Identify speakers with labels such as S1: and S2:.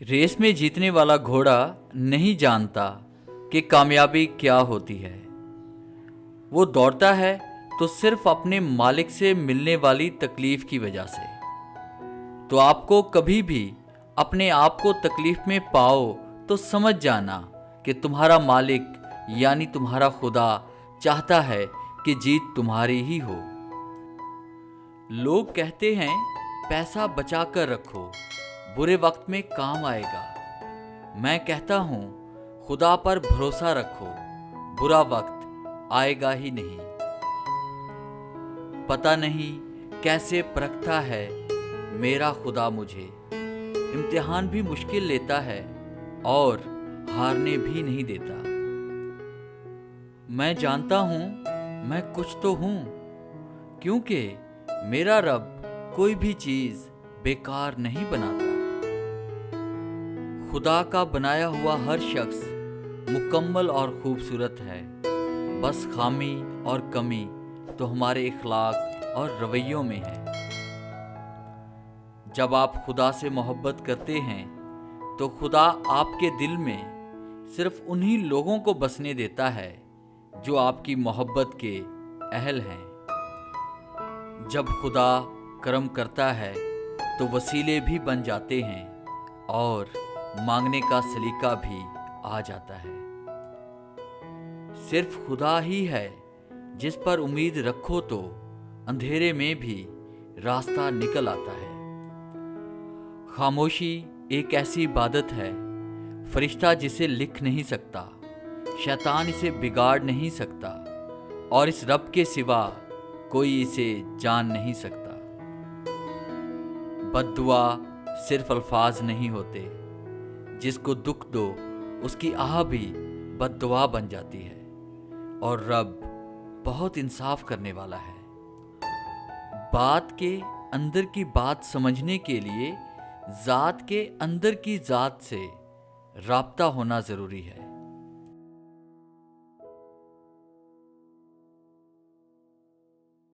S1: Race में जीतने वाला घोड़ा नहीं जानता कि कामयाबी क्या होती है। वो दौड़ता है तो सिर्फ अपने मालिक से मिलने वाली तकलीफ की वजह से। तो आपको कभी भी अपने आप को तकलीफ में पाओ तो समझ जाना कि तुम्हारा मालिक यानी तुम्हारा खुदा चाहता है कि जीत तुम्हारी ही हो। लोग कहते हैं पैसा बचा कर रखो, बुरे वक्त में काम आएगा। मैं कहता हूँ खुदा पर भरोसा रखो, बुरा वक्त आएगा ही नहीं। पता नहीं कैसे परखता है मेरा खुदा मुझे, इम्तिहान भी मुश्किल लेता है और हारने भी नहीं देता। मैं जानता हूँ मैं कुछ तो हूँ, क्योंकि मेरा रब कोई भी चीज़ बेकार नहीं बनाता। खुदा का बनाया हुआ हर शख्स मुकम्मल और खूबसूरत है, बस खामी और कमी तो हमारे इखलाक और रवैयों में है। जब आप खुदा से मोहब्बत करते हैं तो खुदा आपके दिल में सिर्फ उन्हीं लोगों को बसने देता है जो आपकी मोहब्बत के अहल हैं। जब खुदा करम करता है तो वसीले भी बन जाते हैं और मांगने का सलीका भी आ जाता है। सिर्फ खुदा ही है जिस पर उम्मीद रखो तो अंधेरे में भी रास्ता निकल आता है। खामोशी एक ऐसी इबादत है, फरिश्ता जिसे लिख नहीं सकता, शैतान इसे बिगाड़ नहीं सकता और इस रब के सिवा कोई इसे जान नहीं सकता। बद्दुआ सिर्फ अल्फाज नहीं होते, जिसको दुख दो उसकी आह भी बद्दुआ बन जाती है और रब बहुत इंसाफ करने वाला है। बात के अंदर की बात समझने के लिए ज़ात के अंदर की ज़ात से राब्ता होना ज़रूरी है।